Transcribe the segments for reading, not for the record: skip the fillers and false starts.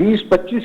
20-25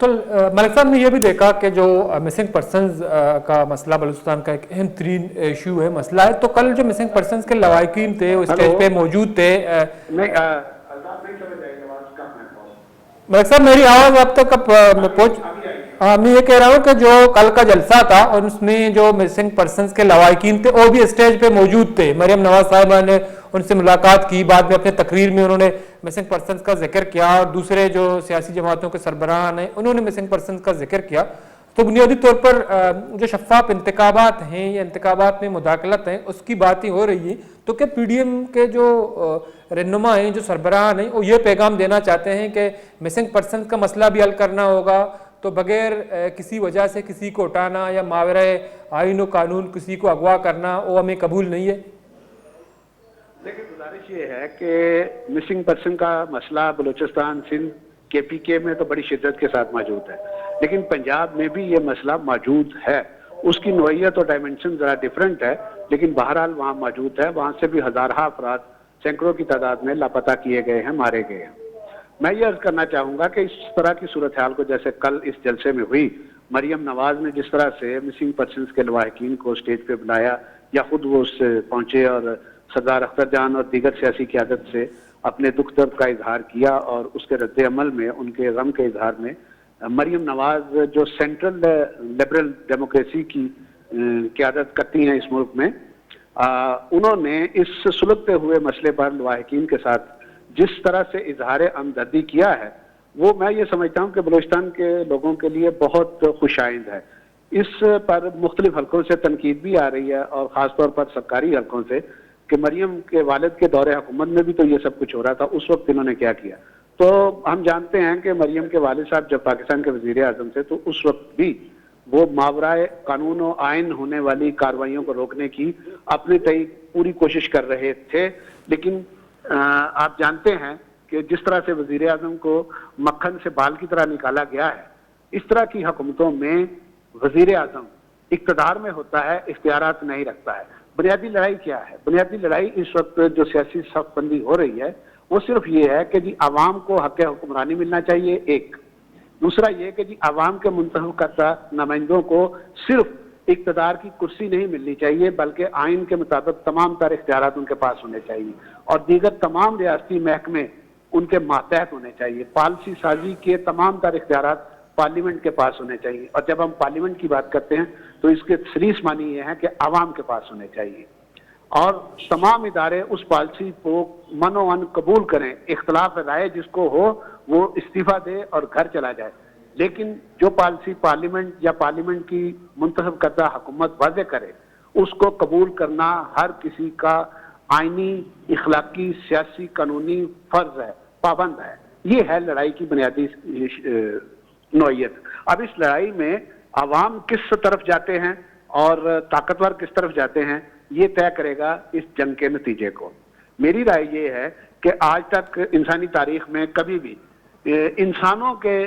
تو ملک صاحب نے یہ بھی دیکھا کہ جو مسنگ پرسنز کا مسئلہ بلوچستان کا ایک اہم ترین ایشو ہے، مسئلہ ہے، تو کل جو مسنگ پرسنز کے لواحقین تھے وہ اسٹیج پہ موجود تھے. ملک صاحب میری آواز آپ تک پہنچ؟ ہاں میں یہ کہہ رہا ہوں کہ جو کل کا جلسہ تھا اور اس میں جو مسنگ پرسنز کے لواحقین تھے وہ بھی اسٹیج پہ موجود تھے. مریم نواز صاحبہ نے ان سے ملاقات کی، بعد میں اپنے تقریر میں انہوں نے مسنگ پرسنز کا ذکر کیا، اور دوسرے جو سیاسی جماعتوں کے سربراہان ہیں انہوں نے مسنگ پرسنز کا ذکر کیا. تو بنیادی طور پر جو شفاف انتخابات ہیں یا انتخابات میں مداخلت ہیں اس کی باتیں ہو رہی ہیں. تو کیا پی ڈی ایم کے جو رہنما ہیں، جو سربراہان ہیں، وہ یہ پیغام دینا چاہتے ہیں کہ مسنگ پرسنز کا مسئلہ بھی حل کرنا ہوگا، تو بغیر کسی وجہ سے کسی کو اٹھانا یا ماورائے آئین و قانون کسی کو اغوا کرنا وہ ہمیں قبول نہیں ہے؟ دیکھیں گزارش یہ ہے کہ مسنگ پرسن کا مسئلہ بلوچستان، سندھ، کے پی کے میں تو بڑی شدت کے ساتھ موجود ہے، لیکن پنجاب میں بھی یہ مسئلہ موجود ہے. اس کی نوعیت اور ڈائمنشن ذرا ڈیفرنٹ ہے، لیکن بہرحال وہاں موجود ہے. وہاں سے بھی ہزارہ افراد، سینکڑوں کی تعداد میں لاپتہ کیے گئے ہیں، مارے گئے ہیں. میں یہ عرض کرنا چاہوں گا کہ اس طرح کی صورتحال کو جیسے کل اس جلسے میں ہوئی، مریم نواز نے جس طرح سے مسنگ پرسنز کے لواحقین کو اسٹیج پہ بلایا یا خود وہ اس سے پہنچے اور سردار اختر جان اور دیگر سیاسی قیادت سے اپنے دکھ درد کا اظہار کیا، اور اس کے رد عمل میں ان کے غم کے اظہار میں مریم نواز جو سینٹرل لبرل ڈیموکریسی کی قیادت کرتی ہیں اس ملک میں، انہوں نے اس سلگتے ہوئے مسئلے پر لواحقین کے ساتھ جس طرح سے اظہار ہمدردی کیا ہے، وہ میں یہ سمجھتا ہوں کہ بلوچستان کے لوگوں کے لیے بہت خوش آئند ہے. اس پر مختلف حلقوں سے تنقید بھی آ رہی ہے، اور خاص طور پر سرکاری حلقوں سے، کہ مریم کے والد کے دور حکومت میں بھی تو یہ سب کچھ ہو رہا تھا، اس وقت انہوں نے کیا کیا. تو ہم جانتے ہیں کہ مریم کے والد صاحب جب پاکستان کے وزیر اعظم تھے تو اس وقت بھی وہ ماورائے قانون و آئین ہونے والی کارروائیوں کو روکنے کی اپنے تئیں پوری کوشش کر رہے تھے. لیکن آپ جانتے ہیں کہ جس طرح سے وزیر اعظم کو مکھن سے بال کی طرح نکالا گیا ہے، اس طرح کی حکومتوں میں وزیر اعظم اقتدار میں ہوتا ہے، اختیارات نہیں رکھتا ہے. بنیادی لڑائی کیا ہے؟ بنیادی لڑائی اس وقت جو سیاسی صف بندی ہو رہی ہے وہ صرف یہ ہے کہ جی عوام کو حق حکمرانی ملنا چاہیے، ایک. دوسرا یہ کہ جی عوام کے منتخب کردہ نمائندوں کو صرف اقتدار کی کرسی نہیں ملنی چاہیے بلکہ آئین کے مطابق تمام تر اختیارات ان کے پاس ہونے چاہیے، اور دیگر تمام ریاستی محکمے ان کے ماتحت ہونے چاہیے. پالیسی سازی کے تمام تر اختیارات پارلیمنٹ کے پاس ہونے چاہیے، اور جب ہم پارلیمنٹ کی بات کرتے ہیں تو اس کے سریس معنی یہ ہے کہ عوام کے پاس ہونے چاہیے، اور تمام ادارے اس پالیسی کو منوان قبول کریں. اختلاف رائے جس کو ہو وہ استعفیٰ دے اور گھر چلا جائے، لیکن جو پالیسی پارلیمنٹ یا پارلیمنٹ کی منتخب کردہ حکومت واضح کرے اس کو قبول کرنا ہر کسی کا آئینی، اخلاقی، سیاسی، قانونی فرض ہے، پابند ہے. یہ ہے لڑائی کی بنیادی نوعیت. اب اس لڑائی میں عوام کس طرف جاتے ہیں اور طاقتور کس طرف جاتے ہیں یہ طے کرے گا اس جنگ کے نتیجے کو. میری رائے یہ ہے کہ آج تک انسانی تاریخ میں کبھی بھی انسانوں کے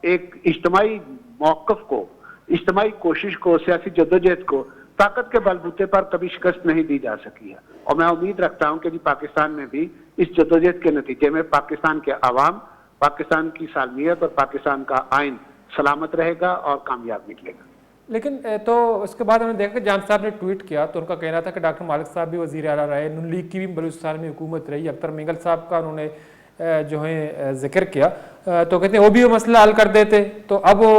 ایک اجتماعی موقف کو، اجتماعی کوشش کو، سیاسی جدوجہد کو طاقت کے بل بوتے پر کبھی شکست نہیں دی جا سکی ہے. اور میں امید رکھتا ہوں کہ جی پاکستان میں بھی اس جدوجہد کے نتیجے میں پاکستان کے عوام، پاکستان کی سالمیت اور پاکستان کا آئین سلامت رہے گا اور کامیاب نکلے گا. لیکن تو اس کے بعد ہم نے دیکھا کہ جان صاحب نے ٹویٹ کیا تو ان کا کہنا تھا کہ ڈاکٹر مالک صاحب بھی وزیر اعلیٰ رہے، نون لیگ کی بھی بلوچستان میں حکومت رہی، اختر مینگل صاحب کا انہوں نے جو ہے ذکر کیا، تو کہتے ہیں وہ بھی وہ مسئلہ حل کر دیتے. تو اب وہ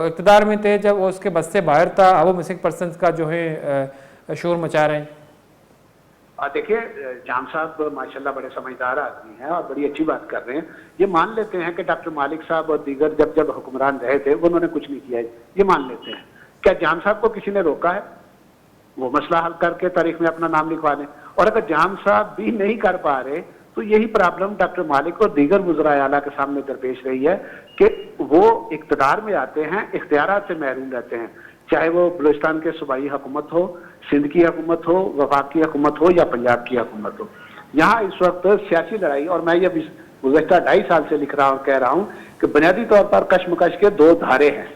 اقتدار میں تھے جب وہ اس کے بس سے باہر تھا، اب وہ مسنگ پرسنز کا جو ہے شور مچا رہے ہیں. دیکھیے جان صاحب ماشاءاللہ بڑے سمجھدار آدمی ہیں اور بڑی اچھی بات کر رہے ہیں. یہ مان لیتے ہیں کہ ڈاکٹر مالک صاحب اور دیگر جب حکمران رہے تھے انہوں نے کچھ نہیں کیا، یہ مان لیتے ہیں. کیا جان صاحب کو کسی نے روکا ہے؟ وہ مسئلہ حل کر کے تاریخ میں اپنا نام لکھوا لیں. اور اگر جان صاحب بھی نہیں کر پا رہے تو یہی پرابلم ڈاکٹر مالک اور دیگر وزرائے اعلیٰ کے سامنے درپیش رہی ہے کہ وہ اقتدار میں آتے ہیں، اختیارات سے محروم رہتے ہیں، چاہے وہ بلوچستان کے صوبائی حکومت ہو، سندھ کی حکومت ہو، وفاق کی حکومت ہو یا پنجاب کی حکومت ہو. یہاں اس وقت سیاسی لڑائی، اور میں یہ گزشتہ 2.5 سال سے لکھ رہا ہوں، کہہ رہا ہوں کہ بنیادی طور پر کشمکش کے 2 دھارے ہیں.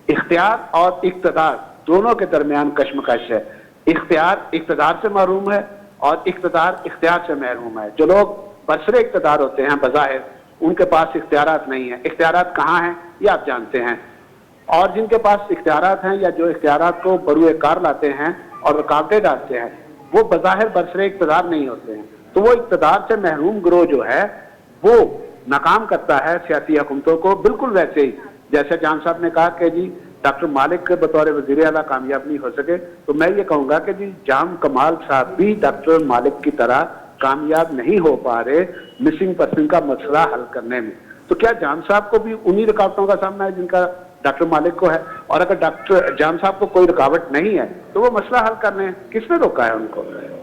اختیار اور اقتدار دونوں کے درمیان کشمکش ہے. اختیار اقتدار سے محروم ہے اور اقتدار اختیار سے محروم ہے. جو لوگ برسر اقتدار ہوتے ہیں بظاہر ان کے پاس اختیارات نہیں ہیں. اختیارات کہاں ہیں یہ آپ جانتے ہیں. اور جن کے پاس اختیارات ہیں یا جو اختیارات کو بروئے کار لاتے ہیں اور رکاوٹیں ڈالتے ہیں وہ بظاہر برسر اقتدار نہیں ہوتے ہیں. تو وہ اقتدار سے محروم گروہ جو ہے وہ ناکام کرتا ہے سیاسی حکومتوں کو، بالکل ویسے ہی جیسے جان صاحب نے کہا کہ جی ڈاکٹر مالک بطور وزیر اعلیٰ کامیاب نہیں ہو سکے، تو میں یہ کہوں گا کہ جی جام کمال صاحب بھی ڈاکٹر مالک کی طرح کامیاب نہیں ہو پا رہے مسنگ پرسن کا مسئلہ حل کرنے میں. تو کیا جام صاحب کو بھی انہی رکاوٹوں کا سامنا ہے جن کا ڈاکٹر مالک کو ہے؟ اور اگر ڈاکٹر جام صاحب کو کوئی رکاوٹ نہیں ہے تو وہ مسئلہ حل کرنے ہیں، کس نے روکا ہے ان کو؟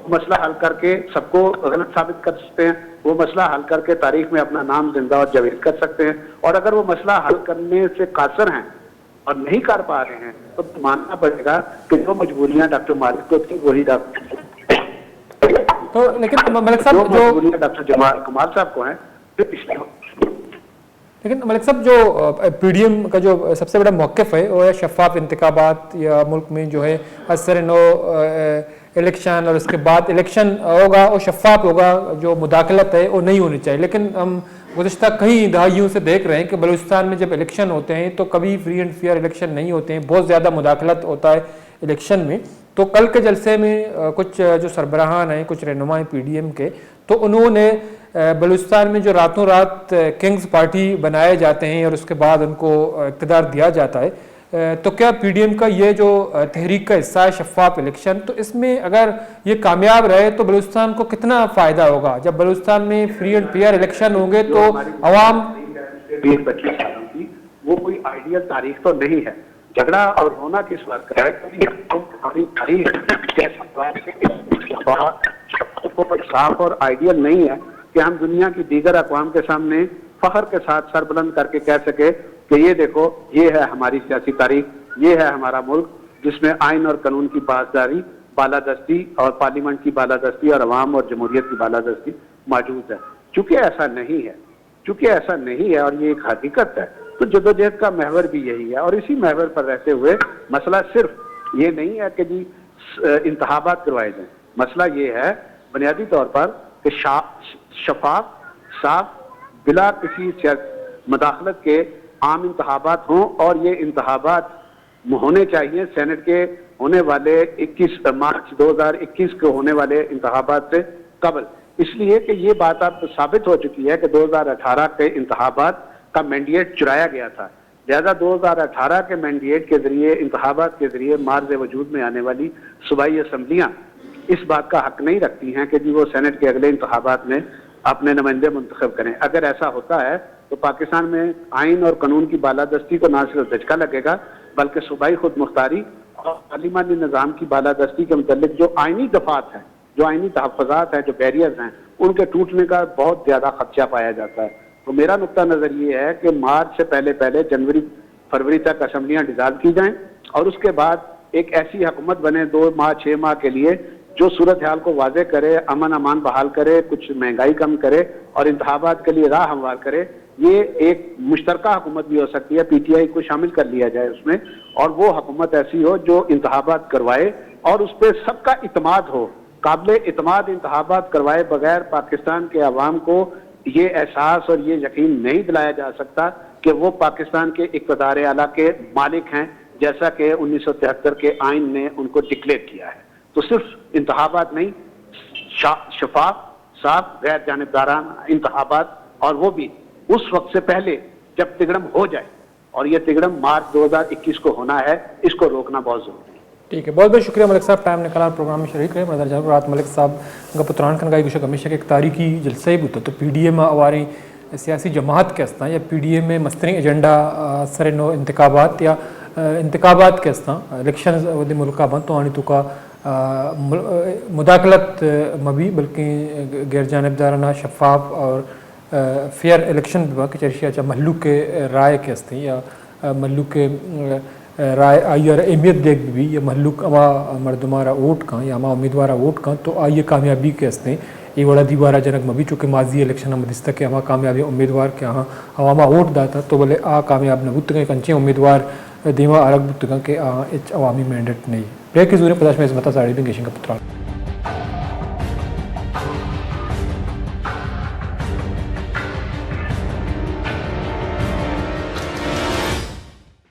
مسئلہ حل کر کے سب کو غلط ثابت کر سکتے ہیں، وہ مسئلہ حل کر کے تاریخ میں اپنا نام زندہ اور جاوید کر سکتے ہیں. اور اگر وہ مسئلہ حل کرنے سے قاصر ہیں اور نہیں کر پا رہے ہیں تو ماننا پڑے گا کہ جو مجبوریاں ڈاکٹر مالک کو تھی وہی تو لیکن ملک صاحب جو مجبوریاں ڈاکٹر جمال کمال صاحب کو ہیں لیکن ملک صاحب جو پی ڈی ایم کا جو سب سے بڑا موقف ہے وہ ہے شفاف انتخابات، یا ملک میں جو ہے اثر نو الیکشن اور اس کے بعد الیکشن ہوگا وہ شفاف ہوگا، جو مداخلت ہے وہ نہیں ہونی چاہیے. لیکن ہم گزشتہ کئی دہائیوں سے دیکھ رہے ہیں کہ بلوچستان میں جب الیکشن ہوتے ہیں تو کبھی فری اینڈ فیئر الیکشن نہیں ہوتے ہیں، بہت زیادہ مداخلت ہوتا ہے الیکشن میں. تو کل کے جلسے میں کچھ جو سربراہان ہیں، کچھ رہنما پی ڈی ایم کے، تو انہوں نے بلوچستان میں جو راتوں رات کنگز پارٹی بنائے جاتے ہیں اور اس کے بعد ان کو اقتدار دیا جاتا ہے، تو کیا پی ڈی ایم کا یہ جو تحریک کا حصہ ہے شفاف الیکشن، تو اس میں اگر یہ کامیاب رہے تو بلوچستان کو کتنا فائدہ ہوگا؟ جب بلوچستان میں فری اینڈ فیئر الیکشن ہوں گے تو عوام 20-25 سالوں کی وہ کوئی آئیڈیل تاریخ تو نہیں ہے. جھگڑا اور ہونا کس بات کا ہے؟ صاف اور آئیڈیل نہیں ہے کہ ہم دنیا کی دیگر اقوام کے سامنے فخر کے ساتھ سر بلند کر کے کہہ سکے کہ یہ دیکھو یہ ہے ہماری سیاسی تاریخ، یہ ہے ہمارا ملک جس میں آئین اور قانون کی پاسداری، بالادستی اور پارلیمنٹ کی بالادستی اور عوام اور جمہوریت کی بالادستی موجود ہے. چونکہ ایسا نہیں ہے اور یہ ایک حقیقت ہے، تو جدوجہد کا محور بھی یہی ہے. اور اسی محور پر رہتے ہوئے مسئلہ صرف یہ نہیں ہے کہ جی انتخابات کروائے جائیں، مسئلہ یہ ہے بنیادی طور پر کہ شفاف، صاف، بلا کسی مداخلت کے عام انتخابات ہوں. اور یہ انتخابات ہونے چاہیے سینٹ کے ہونے والے 21 مارچ 2021 کو ہونے والے انتخابات سے قبل، اس لیے کہ یہ بات اب ثابت ہو چکی ہے کہ 2018 کے انتخابات کا مینڈیٹ چرایا گیا تھا. لہذا 2018 کے مینڈیٹ کے ذریعے، انتخابات کے ذریعے مارز وجود میں آنے والی صوبائی اسمبلیاں اس بات کا حق نہیں رکھتی ہیں کہ جی وہ سینٹ کے اگلے انتخابات میں اپنے نمائندے منتخب کریں. اگر ایسا ہوتا ہے تو پاکستان میں آئین اور قانون کی بالادستی کو نہ صرف دھچکا لگے گا بلکہ صوبائی خود مختاری اور پارلیمانی نظام کی بالادستی کے متعلق جو آئینی دفعات ہیں، جو آئینی تحفظات ہیں، جو بیریئرز ہیں، ان کے ٹوٹنے کا بہت زیادہ خدشہ پایا جاتا ہے. تو میرا نقطہ نظر یہ ہے کہ مارچ سے پہلے جنوری فروری تک اسمبلیاں ڈیزالو کی جائیں اور اس کے بعد ایک ایسی حکومت بنے 2 ماہ 6 ماہ کے لیے جو صورتحال کو واضح کرے، امن امان بحال کرے، کچھ مہنگائی کم کرے اور انتخابات کے لیے راہ ہموار کرے. یہ ایک مشترکہ حکومت بھی ہو سکتی ہے، پی ٹی آئی کو شامل کر لیا جائے اس میں، اور وہ حکومت ایسی ہو جو انتخابات کروائے اور اس پہ سب کا اعتماد ہو، قابل اعتماد انتخابات کروائے بغیر پاکستان کے عوام کو یہ احساس اور یہ یقین نہیں دلایا جا سکتا کہ وہ پاکستان کے اقتدار اعلیٰ کے مالک ہیں، جیسا کہ 1973 کے آئین نے ان کو ڈکلیئر کیا ہے. تو صرف انتخابات نہیں، شفاف، صاف، غیر جانبدارانہ انتخابات، اور وہ بھی اس وقت سے پہلے جب تگڑم ہو جائے، اور یہ تگڑم مارچ 2021 کو ہونا ہے، اس کو روکنا بہت ضروری ہے. ٹھیک ہے، بہت بہت شکریہ ملک صاحب، ٹائم نکالا پروگرام میں شریک رہے. مدر جناب رات ملک صاحب کا پتران کھنگائی گوشہ ہمیشہ ایک تاریخی جلسہ ہی ہوتا. تو پی ڈی ایم ہماری سیاسی جماعت کے استان یا پی ڈی ایم میں مستری ایجنڈا سر نو انتخابات یا انتخابات کے استان الیکشن ودی ملکہ بند تو آنی تو کا مداخلت مبی بلکہ غیر جانبدارانہ شفاف اور فیئر الیکشن بھی چرشیا چاہ محلوق کے رائے کے ہستے یا محلوق کے رائے آئی اور اہمیت دیکھ بھی یا محلوق اما مردمارا ووٹ کہاں یا اما امیدوارا ووٹ کہاں تو آئیے کامیابی کے ہستے یہ بڑا دیوارا جنک مبی چونکہ ماضی الیکشن مدستہ کے اما کامیابی امیدوار کے ہاں عواما ووٹ داتا تو بلے آ کامیاب نہ بودتے کنچے امیدوار دیما الگ بودتے کہ آ عوامی مینڈیٹ نہیں. بریک کے ضرور 50 میں عظمتہ ساڑی بھی گیشن کا پترال.